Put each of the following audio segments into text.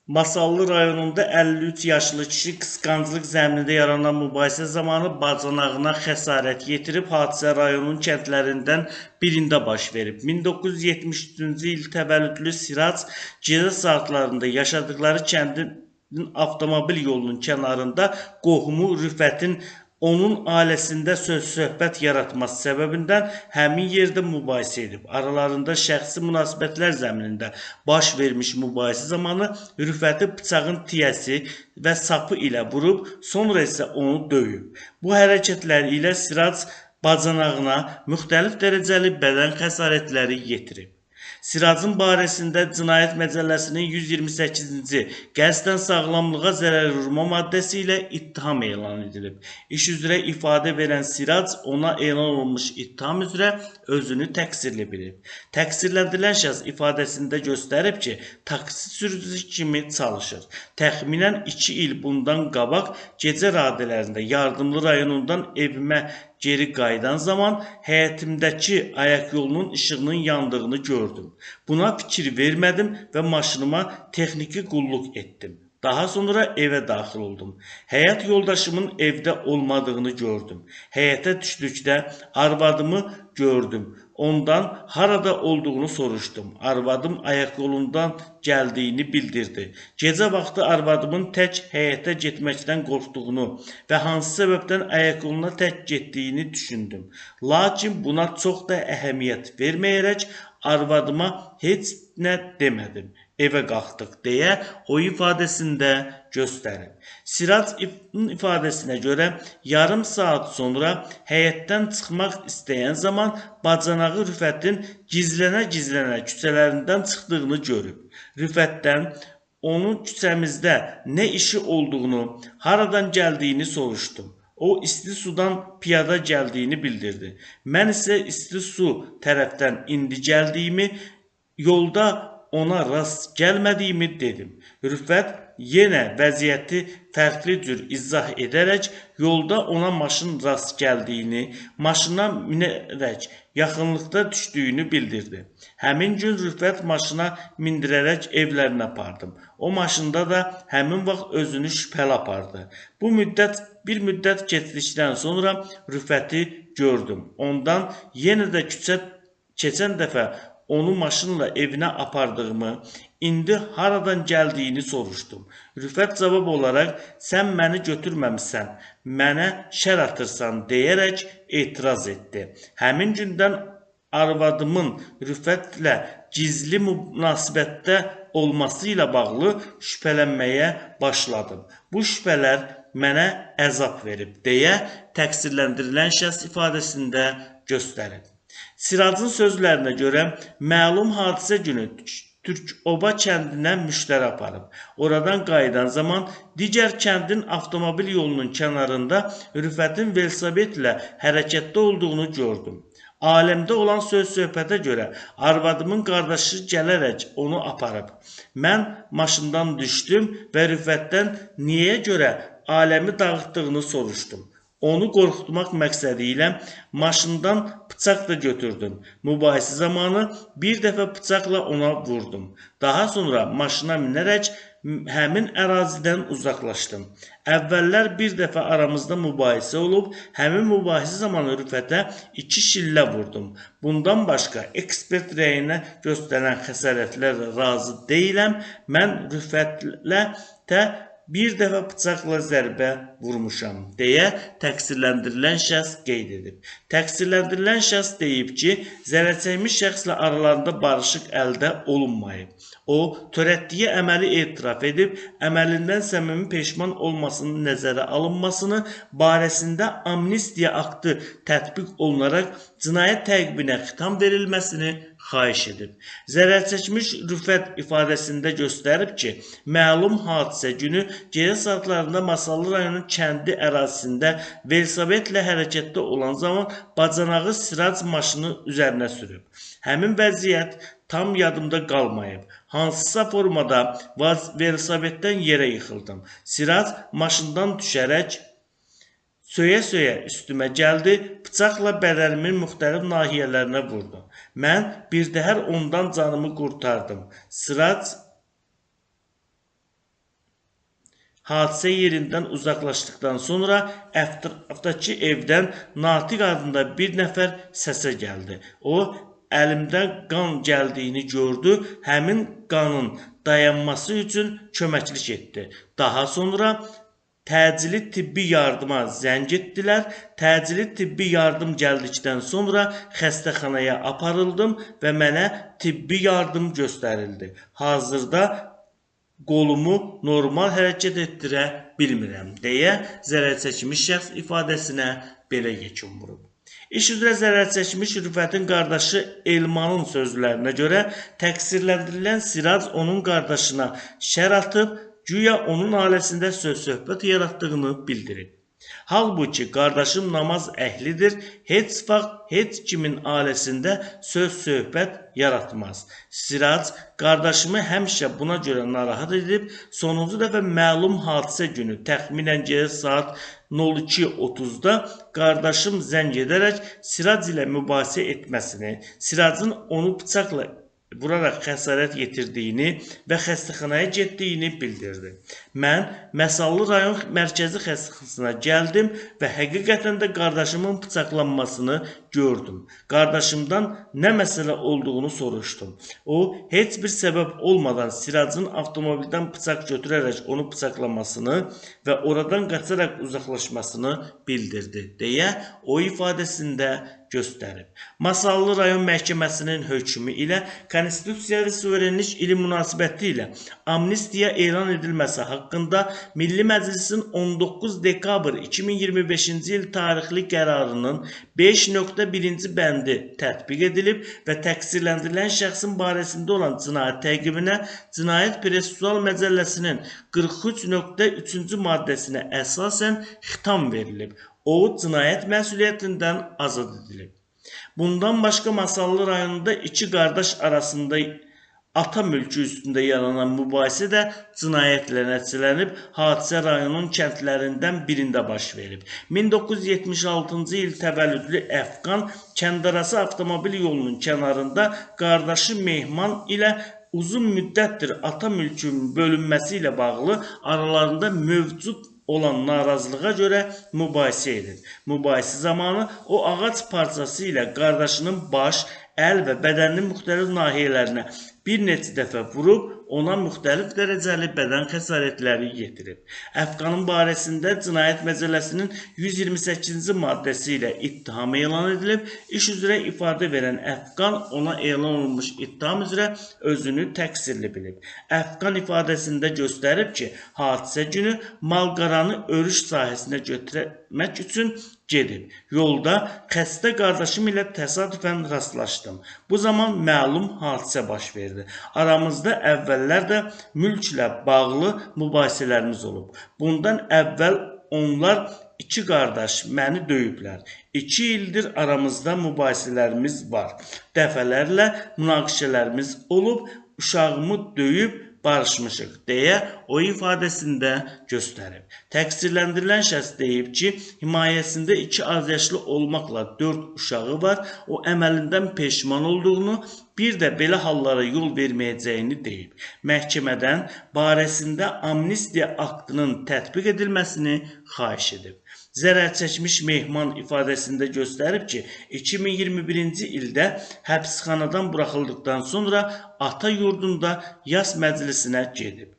Masallı rayonunda 53 yaşlı kişi qısqanclıq zəminində yaranan mübahisə zamanı bacanağına xəsarət yetirib. Hadisə rayonun kəndlərindən birində baş verib. 1973-cü il təvəllüdlü Sirac gecə saatlarında yaşadıkları kəndin avtomobil yolunun kənarında qohumu Rüfətin onun ailəsində söz-söhbət yaratması səbəbindən həmin yerdə mübahisə edib. Aralarında şəxsi münasibətlər zəminində baş vermiş mübahisə zamanı Rüfəti bıçağın tiyəsi və sapı ilə vurub, sonra isə onu döyüb. Bu hərəkətləri ilə Sirac bacanağına müxtəlif dərəcəli bədən xəsarətləri yetirib. Siracın barəsində Cinayət Məcəlləsinin 128-ci qəsdən sağlamlığa zərər vurma maddəsi ilə ittiham elan edilib. İş üzrə ifadə verən Sirac ona elan olunmuş ittiham üzrə özünü təqsirli bilib. Təqsirləndirilən şəxs ifadəsində göstərib ki, taksi sürücüsü kimi çalışır. Təxminən 2 il bundan qabaq gecə radələrində Yardımlı rayonundan evimə geri qayıdan zaman həyətimdəki ayaq yolunun işığının yandığını gördüm. Buna fikir vermədim və maşınıma texniki qulluq etdim. Daha sonra evə daxil oldum. Həyat yoldaşımın evdə olmadığını gördüm. Həyətə düşdükdə arvadımı gördüm. Ondan harada olduğunu soruşdum. Arvadım ayaq yolundan gəldiyini bildirdi. Gecə vaxtı arvadımın tək həyətə getməkdən qorxduğunu və hansı səbəbdən ayaq yoluna tək getdiyini düşündüm. Lakin buna çox da əhəmiyyət verməyərək arvadıma heç nə demədim. Evə qalxdıq deyə o ifadəsində göstərib. Siracın ifadəsinə görə yarım saat sonra həyətdən çıxmaq istəyən zaman bacanağı Rüfətin gizlənə-gizlənə küçələrindən çıxdığını görüb. Rüfətdən onun küçəmizdə nə işi olduğunu, haradan gəldiyini soruşdum. O isti sudan piyada gəldiyini bildirdi. Mən isə isti su tərəfdən indi gəldiyimi, yolda ona rast gəlmədiyimi dedim. Rüfət yenə vəziyyəti fərqli cür izah edərək yolda ona maşın rast gəldiyini, maşına minərək yaxınlıqda düşdüyünü bildirdi. Həmin gün Rüfət maşına mindirərək evlərinə apardım. O maşında da həmin vaxt özünü şübhəli apardı. Bir müddət keçdikdən sonra Rüfəti gördüm. Ondan yenə də keçən dəfə onu maşınla evinə apardığımı, indi haradan gəldiyini soruşdum. Rüfət cavab olaraq, sən məni götürməmişsən, mənə şər atırsan deyərək etiraz etdi. Həmin gündən arvadımın Rüfətlə gizli münasibətdə olması ilə bağlı şübhələnməyə başladım. Bu şübhələr mənə əzab verib deyə təqsirləndirilən şəxs ifadəsində göstərib. Siracın sözlərinə görə məlum hadisə günü Türkoba kəndinə müştəri aparıb. Oradan qayıdan zaman digər kəndin avtomobil yolunun kənarında Rüfətin velosipedlə hərəkətdə olduğunu gördüm. Aləmdə olan söz-söhbətə görə arvadımın qardaşı gələrək onu aparıb. Mən maşından düşdüm və Rüfətdən niyə görə aləmi dağıtdığını soruşdum. Onu qorxutmaq məqsədi ilə maşından bıçaq da götürdüm. Mübahisə zamanı bir dəfə bıçaqla ona vurdum. Daha sonra maşına minərək həmin ərazidən uzaqlaşdım. Əvvəllər bir dəfə aramızda mübahisə olub, həmin mübahisə zamanı Rüfətə 2 şillə vurdum. Bundan başqa ekspert rəyinə göstərən xəsarətlərlə razı deyiləm. Mən Rüfətlə bir dəfə bıçaqla zərbə vurmuşam deyə təqsirləndirilən şəxs qeyd edib. Təqsirləndirilən şəxs deyib ki, zərərçəkmiş şəxslə aralarında barışıq əldə olunmayıb. O, törətdiyi əməli etiraf edib, əməlindən səmimi peşman olmasının nəzərə alınmasını, barəsində amnistiya aktı tətbiq olunaraq cinayət təqibinə xitam verilməsini xahiş edib. Zərərçəkmiş Rüfət ifadəsində göstərib ki, məlum hadisə günü gecə saatlarında Masallı rayonunun kəndi ərazisində velosipedlə hərəkətdə olan zaman bacanağı Sirac maşını üzərinə sürüb. Həmin vəziyyət tam yadımda qalmayıb. Hansısa formada velosipeddən yerə yıxıldım. Sirac maşından düşərək söyə-söyə üstümə gəldi, bıçaqla bədənimin müxtəlif nahiyələrinə vurdu. Mən bir-təhər ondan canımı qurtardım. Sirac Hadisə yerindən uzaqlaşdıqdan sonra ətrafdakı evdən Natiq adında bir nəfər səsə gəldi. O, əlimdən qan gəldiyini gördü, həmin qanın dayanması üçün köməklik etdi. Daha sonra təcili tibbi yardıma zəng etdilər. Təcili tibbi yardım gəldikdən sonra xəstəxanaya aparıldım və mənə tibbi yardım göstərildi. Hazırda qolumu normal hərəkət etdirə bilmirəm deyə zərər çəkmiş şəxs ifadəsinə belə yekun vurub. İş üzrə zərər çəkmiş Rüfətin qardaşı Elmanın sözlərinə görə təqsirləndirilən Siraj onun qardaşına şər atıb, güya onun ailəsində söz-söhbət yaratdığını bildirib. Halbuki qardaşım namaz əhlidir, heç vaxt heç kimin ailəsində söz-söhbət yaratmaz. Siraj qardaşımı həmişə buna görə narahat edib, sonuncu dəfə məlum hadisə günü təxminən gecə saat 02:30-da qardaşım zəng edərək Siraj ilə mübahisə etməsini, Sirajın onu bıçaqla vuraraq xəsarət yetirdiyini və xəstəxanaya getdiyini bildirdi. Mən Məsallı rayon mərkəzi xəstəxanasına gəldim və həqiqətən də qardaşımın bıçaqlanmasını gördüm. Qardaşımdan nə məsələ olduğunu soruşdum. O, heç bir səbəb olmadan Sirajın avtomobildən bıçaq götürərək onu bıçaqlamasını və oradan qaçaraq uzaqlaşmasını bildirdi deyə o ifadəsində göstərib. Masallı rayon məhkəməsinin hökmü ilə Konstitusiya və Suverenlik ili münasibəti ilə amnistiya elan edilməsi haqqında Milli Məclisin 19 dekabr 2025-ci il tarixli qərarının 5.1-ci bəndi tətbiq edilib və təqsirləndirilən şəxsin barəsində olan cinayət təqibinə Cinayət Prosessual Məcəlləsinin 43.3-cü maddəsinə əsasən xitam verilib. O, cinayət məsuliyyətindən azad edilib. Bundan başqa Masallı rayonunda iki qardaş arasında ata mülkü üstündə yaranan mübahisə də cinayətlə nəticələnib, hadisə rayonun kəndlərindən birində baş verib. 1976-cı il təvəllüdlü Əfqan kəndarası avtomobil yolunun kənarında qardaşı Mehman ilə uzun müddətdir ata mülkünün bölünməsi ilə bağlı aralarında mövcud olan narazılığa görə mübahisə edir. Mübahisə zamanı o ağac parçası ilə qardaşının baş, əl və bədəninin müxtəlif nahiyələrinə bir neçə dəfə vurub, ona müxtəlif dərəcəli bədən xəsarətləri yetirib. Əfqanın barəsində Cinayət Məcəlləsinin 128-ci maddəsi ilə ittiham elan edilib. İş üzrə ifadə verən Əfqan ona elan olunmuş ittiham üzrə özünü təqsirli bilib. Əfqan ifadəsində göstərib ki, hadisə günü malqaranı örüş sahəsinə götürmək üçün gedib. Yolda xəstə qardaşım ilə təsadüfən rastlaşdım. Bu zaman məlum hadisə baş verdi. Aramızda əvvəllər də mülklə bağlı mübahisələrimiz olub. Bundan əvvəl onlar iki qardaş məni döyüblər. 2 ildir aramızda mübahisələrimiz var. Dəfələrlə münaqişələrimiz olub, uşağımı döyüb barışmışıq deyə o ifadəsində göstərib. Təqsirləndirilən şəxs deyib ki, himayəsində 2 azyaşlı olmaqla 4 uşağı var, o əməlindən peşman olduğunu, bir də belə hallara yol verməyəcəyini deyib. Məhkəmədən barəsində amnistiya aktının tətbiq edilməsini xahiş edib. Zərər çəkmiş Mehman ifadəsində göstərib ki, 2021-ci ildə həbsxanadan buraxıldıqdan sonra ata yurdunda yas məclisinə gedib.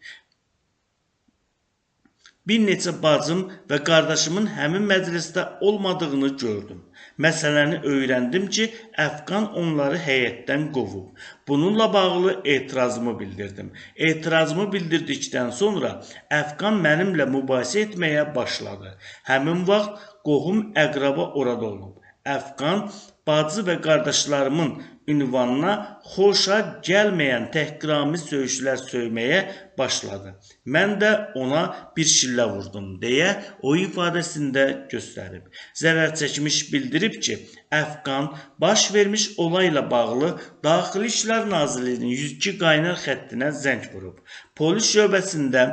Bir neçə bacım və qardaşımın həmin məclisdə olmadığını gördüm. Məsələni öyrəndim ki, Əfqan onları həyətdən qovub. Bununla bağlı etirazımı bildirdim. Etirazımı bildirdikdən sonra Əfqan mənimlə mübahisə etməyə başladı. Həmin vaxt qohum əqraba orada olub. Əfqan bacı və qardaşlarımın ünvanına xoşa gəlməyən təhqirami söyüşlər söyməyə başladı. Mən də ona bir şillə vurdum deyə o ifadəsində göstərib. Zərər çəkmiş bildirib ki, Əfqan baş vermiş olayla bağlı Daxili İşlər Nazirliyinin 102 qaynar xəttinə zəng vurub. Polis şöbəsində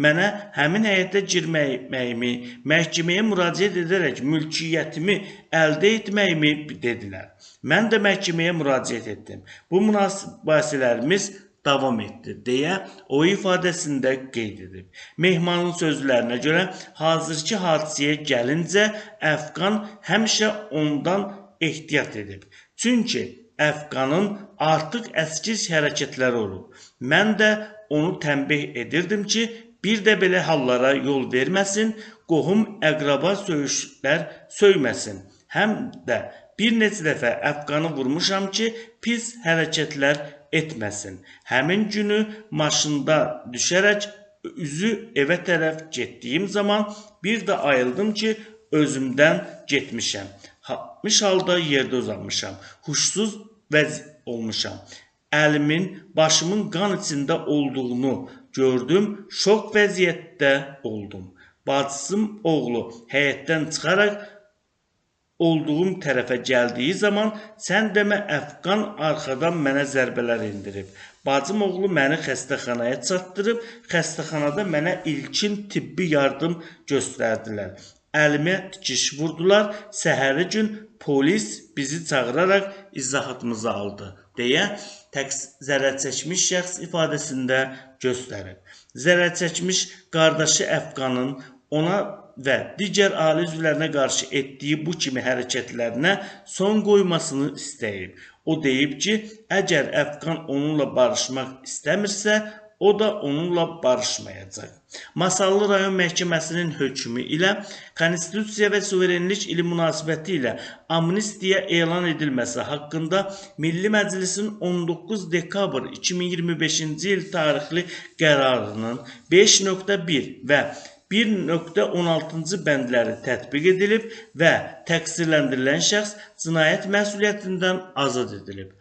mənə həmin həyətə girməyimi, məhkəməyə müraciət edərək mülkiyyətimi əldə etməyimi dedilər. Mən də məhkəməyə müraciət etdim. Bu mübahisələrimiz davam etdi deyə o ifadəsində qeyd edib. Mehmanın sözlərinə görə hazırki hadisəyə gəlincə Əfqan həmişə ondan ehtiyat edib. Çünki Əfqanın artıq əskiz hərəkətləri olub. Mən də onu tənbih edirdim ki, bir də belə hallara yol verməsin, qohum əqraba söyüşlər söyməsin. Həm də bir neçə dəfə Əfqanı vurmuşam ki, pis hərəkətlər etməsin. Həmin günü maşında düşərək üzü evə tərəf getdiyim zaman bir də ayıldım ki, özümdən getmişəm. Hatmış halda yerdə uzanmışam. Huşsuz olmuşam. Əlimin, başımın qan içində olduğunu gördüm. Şok vəziyyətdə oldum. Bacısım oğlu həyətdən çıxaraq olduğum tərəfə gəldiyi zaman sən demə Əfqan arxadan mənə zərbələr indirib. Bacım oğlu məni xəstəxanaya çatdırıb, xəstəxanada mənə ilkin tibbi yardım göstərdilər. Əlimə tikiş vurdular. Səhəri gün polis bizi çağıraraq izahatımızı aldı deyə zərər çəkmiş şəxs ifadəsində göstərib. Zərər çəkmiş qardaşı Əfqanın ona və digər ailə üzvlərinə qarşı etdiyi bu kimi hərəkətlərinə son qoymasını istəyib. O deyib ki, əgər Əfqan onunla barışmaq istəmirsə, o da onunla barışmayacaq. Masallı rayon məhkəməsinin hökmü ilə Konstitusiya və Suverenlik ili münasibəti ilə amnistiya elan edilməsi haqqında Milli Məclisin 19 dekabr 2025-ci il tarixli qərarının 5.1 və 1.16-cı bəndləri tətbiq edilib və təqsirləndirilən şəxs cinayət məsuliyyətindən azad edilib.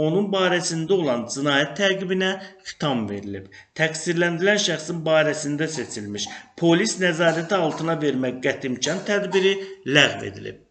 Onun barəsində olan cinayət təqibinə xitam verilib. Təqsirləndirilən şəxsin barəsində seçilmiş polis nəzarəti altına vermək qətimkan tədbiri ləğv edilib.